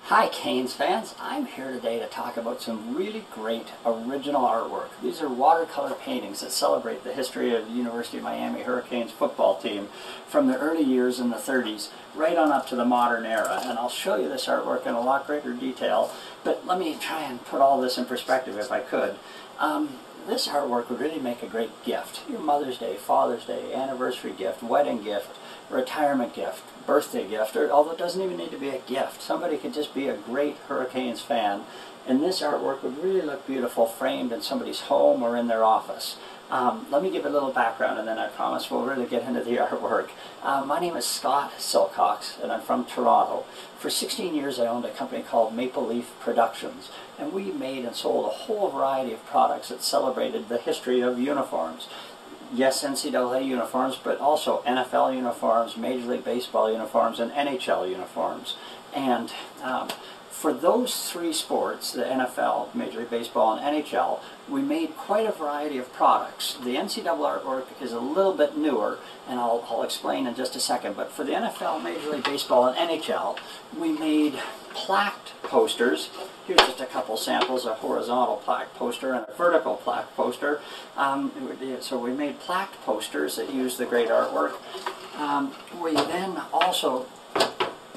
Hi Canes fans, I'm here today to talk about some really great original artwork. These are watercolor paintings that celebrate the history of the University of Miami Hurricanes football team from the early years in the 30s right on up to the modern era. And I'll show you this artwork in a lot greater detail, but let me try and put all this in perspective if I could. This artwork would really make a great gift. Your Mother's Day, Father's Day, anniversary gift, wedding gift, retirement gift, birthday gift, or although it doesn't even need to be a gift. Somebody could just be a great Hurricanes fan, and this artwork would really look beautiful framed in somebody's home or in their office. Let me give a little background, and then I promise we'll really get into the artwork. My name is Scott Silcox, and I'm from Toronto. For 16 years I owned a company called Maple Leaf Productions, and we made and sold a whole variety of products that celebrated the history of uniforms. Yes, NCAA uniforms, but also NFL uniforms, Major League Baseball uniforms, and NHL uniforms. And for those three sports, the NFL, Major League Baseball, and NHL, we made quite a variety of products. The NCAA artwork is a little bit newer, and I'll explain in just a second. But for the NFL, Major League Baseball, and NHL, we made plaqued posters. Here's just a couple samples, a horizontal plaque poster and a vertical plaque poster. So we made plaqued posters that use the great artwork. We then also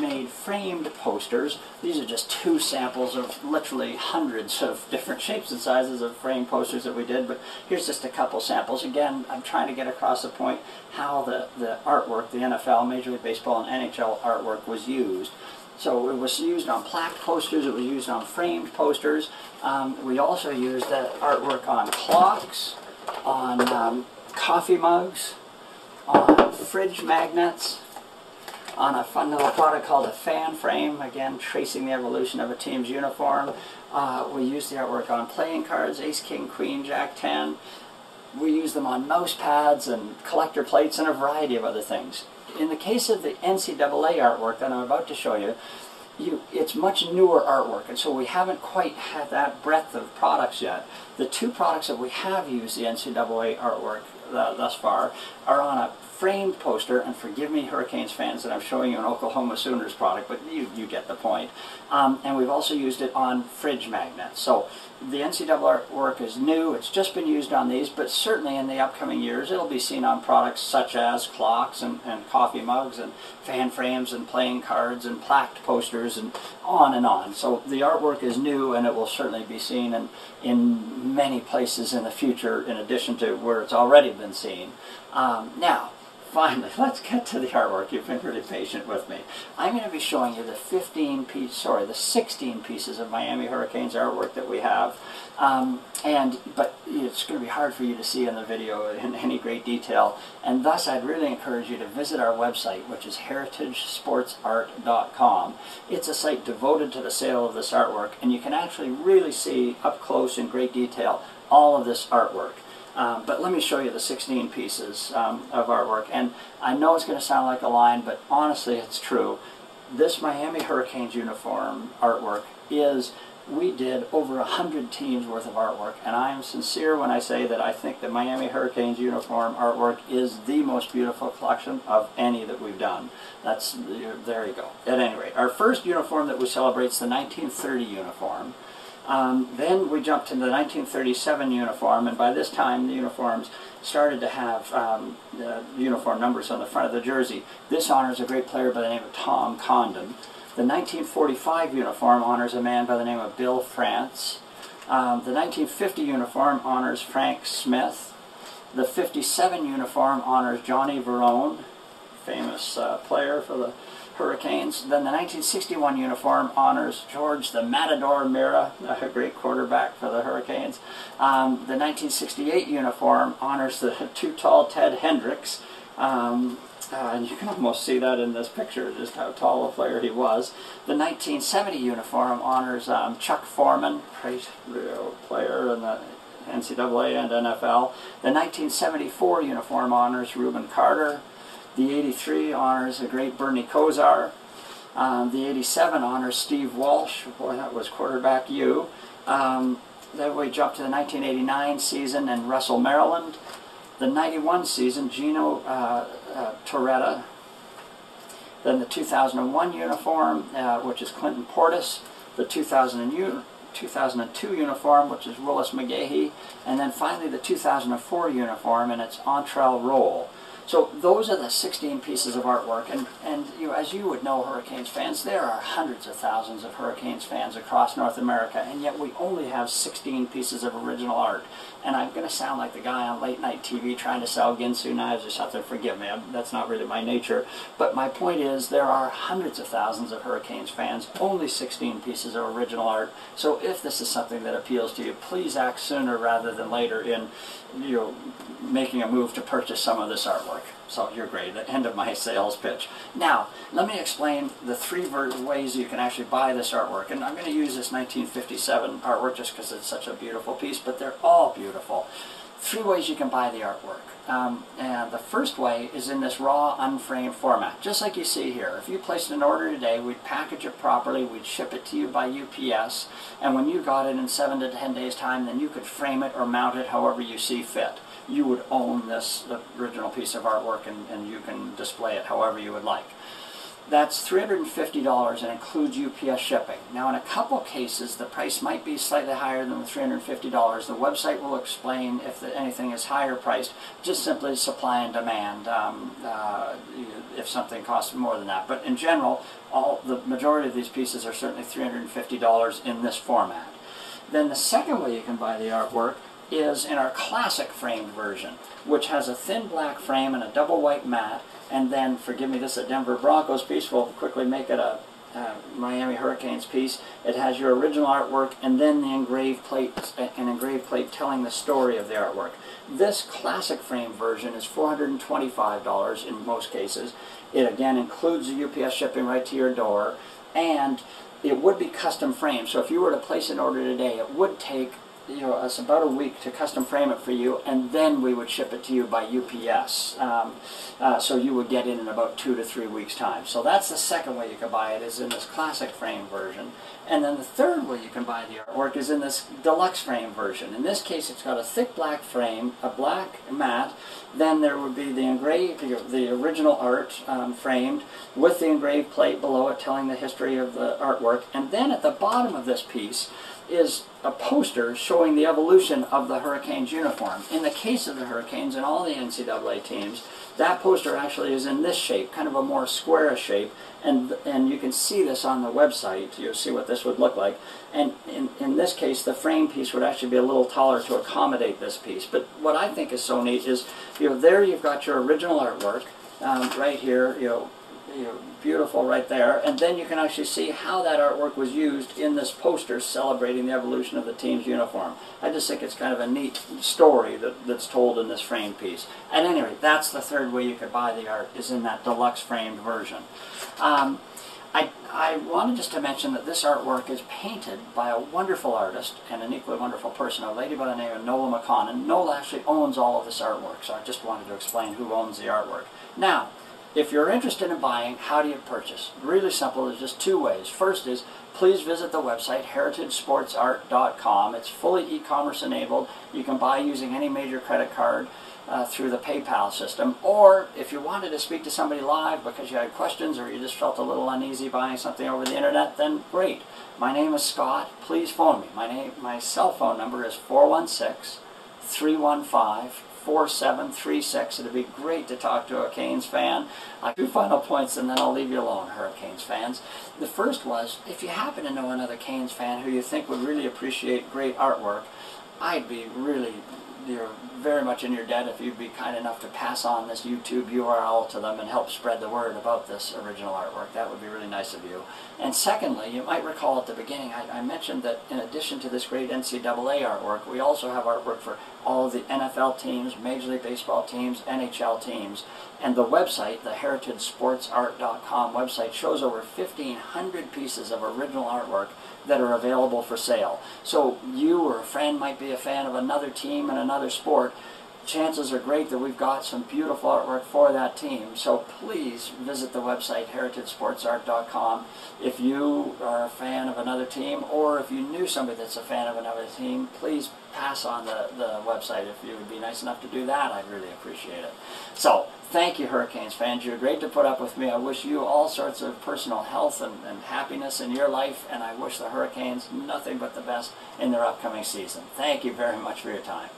made framed posters. These are just two samples of literally hundreds of different shapes and sizes of framed posters that we did, but here's just a couple samples. Again, I'm trying to get across the point how the artwork, the NFL, Major League Baseball, and NHL artwork was used. So it was used on plaque posters, it was used on framed posters. We also used that artwork on clocks, on coffee mugs, on fridge magnets, on a fun little product called a fan frame, again tracing the evolution of a team's uniform. We used the artwork on playing cards, ace, king, queen, jack, 10. We used them on mouse pads and collector plates and a variety of other things. In the case of the NCAA artwork that I'm about to show you, it's much newer artwork, and so we haven't quite had that breadth of products yet. The two products that we have used the NCAA artwork thus far are on a framed poster, and forgive me Hurricanes fans that I'm showing you an Oklahoma Sooners product, but you get the point. And we've also used it on fridge magnets. So the NCAA artwork is new, it's just been used on these, but certainly in the upcoming years it'll be seen on products such as clocks and coffee mugs and fan frames and playing cards and plaqued posters and on and on. So the artwork is new, and it will certainly be seen in many places in the future in addition to where it's already been seen. Now, finally, let's get to the artwork. You've been really patient with me. I'm going to be showing you the 16 pieces of Miami Hurricanes artwork that we have. But it's going to be hard for you to see in the video in any great detail, and thus I'd really encourage you to visit our website, which is heritagesportsart.com. It's a site devoted to the sale of this artwork, and you can actually really see up close in great detail all of this artwork. But let me show you the 16 pieces of artwork. And I know it's going to sound like a line, but honestly it's true. This Miami Hurricanes uniform artwork we did over 100 teams worth of artwork. And I am sincere when I say that I think the Miami Hurricanes uniform artwork is the most beautiful collection of any that we've done. There you go. At any rate, our first uniform that we celebrate is the 1930 uniform. Then we jumped to the 1937 uniform, and by this time the uniforms started to have uniform numbers on the front of the jersey. This honors a great player by the name of Tom Condon. The 1945 uniform honors a man by the name of Bill France. The 1950 uniform honors Frank Smith. The 57 uniform honors Johnny Verone, famous player for the Hurricanes. Then the 1961 uniform honors George the Matador Mira, a great quarterback for the Hurricanes. The 1968 uniform honors the too tall Ted Hendricks. And you can almost see that in this picture, just how tall a player he was. The 1970 uniform honors Chuck Foreman, great player in the NCAA and NFL. The 1974 uniform honors Reuben Carter. The 83 honors the great Bernie Kosar. The 87 honors Steve Walsh. Boy, that was quarterback U. Then we jump to the 1989 season and Russell Maryland. The 91 season, Gino Torretta. Then the 2001 uniform, which is Clinton Portis. The 2002 uniform, which is Willis McGahee. And then finally the 2004 uniform, and it's Antrel Roll. So those are the 16 pieces of artwork, and as you would know, Hurricanes fans, there are hundreds of thousands of Hurricanes fans across North America, and yet we only have 16 pieces of original art. And I'm going to sound like the guy on late night TV trying to sell Ginsu knives or something. Forgive me, that's not really my nature. But my point is, there are hundreds of thousands of Hurricanes fans, only 16 pieces of original art. So if this is something that appeals to you, please act sooner rather than later in making a move to purchase some of this artwork. So you're great. The end of my sales pitch. Now, let me explain the three ways you can actually buy this artwork. And I'm going to use this 1957 artwork just because it's such a beautiful piece, but they're all beautiful. Three ways you can buy the artwork. And the first way is in this raw, unframed format, just like you see here. If you placed an order today, we'd package it properly, we'd ship it to you by UPS, and when you got it in 7 to 10 days' time, then you could frame it or mount it however you see fit. You would own this original piece of artwork, and you can display it however you would like. That's $350 and includes UPS shipping. Now, in a couple cases, the price might be slightly higher than the $350. The website will explain if anything is higher priced, just simply supply and demand, if something costs more than that. But in general, the majority of these pieces are certainly $350 in this format. Then the second way you can buy the artwork is in our classic framed version, which has a thin black frame and a double white mat. And then, forgive me, this is a Denver Broncos piece. We'll quickly make it a Miami Hurricanes piece. It has your original artwork and then the engraved plate, an engraved plate telling the story of the artwork. This classic frame version is $425 in most cases. It again includes the UPS shipping right to your door, and it would be custom framed. So if you were to place an order today, it would take it's about a week to custom frame it for you, and then we would ship it to you by UPS. So you would get it in about 2 to 3 weeks' time. So that's the second way you can buy it, is in this classic frame version. And then the third way you can buy the artwork is in this deluxe frame version. In this case, it's got a thick black frame, a black mat, then there would be the engraved, the original art framed with the engraved plate below it telling the history of the artwork. And then at the bottom of this piece is a poster showing the evolution of the Hurricanes uniform. In the case of the Hurricanes and all the NCAA teams, that poster actually is in this shape, kind of a more square shape, and you can see this on the website. You'll see what this would look like. And in this case, the frame piece would actually be a little taller to accommodate this piece. But what I think is so neat is, there you've got your original artwork, right here, beautiful right there, and then you can actually see how that artwork was used in this poster celebrating the evolution of the team's uniform. I just think it's kind of a neat story that's told in this frame piece. At any rate, that's the third way you could buy the art, is in that deluxe framed version. I wanted just to mention that this artwork is painted by a wonderful artist and an equally wonderful person, a lady by the name of Nola McConnon. Nola actually owns all of this artwork, so I just wanted to explain who owns the artwork. Now, if you're interested in buying, how do you purchase? Really simple. There's just two ways. First is, please visit the website, heritagesportsart.com. It's fully e-commerce enabled. You can buy using any major credit card through the PayPal system. Or if you wanted to speak to somebody live because you had questions or you just felt a little uneasy buying something over the internet, then great. My name is Scott. Please phone me. My cell phone number is 416-315-4736. It'd be great to talk to a Canes fan. Two final points and then I'll leave you alone, Hurricanes fans. The first was, if you happen to know another Canes fan who you think would really appreciate great artwork, I'd be really very much in your debt if you'd be kind enough to pass on this YouTube URL to them and help spread the word about this original artwork. That would be really nice of you. And secondly, you might recall at the beginning I mentioned that in addition to this great NCAA artwork, we also have artwork for all of the NFL teams, Major League Baseball teams, NHL teams. And the website, the heritagesportsart.com website, shows over 1,500 pieces of original artwork that are available for sale. So you or a friend might be a fan of another team and another sport. Chances are great that we've got some beautiful artwork for that team. So please visit the website, heritagesportsart.com. If you are a fan of another team, or if you knew somebody that's a fan of another team, please pass on the website. If you would be nice enough to do that, I'd really appreciate it. So, thank you, Hurricanes fans. You're great to put up with me. I wish you all sorts of personal health and happiness in your life, and I wish the Hurricanes nothing but the best in their upcoming season. Thank you very much for your time.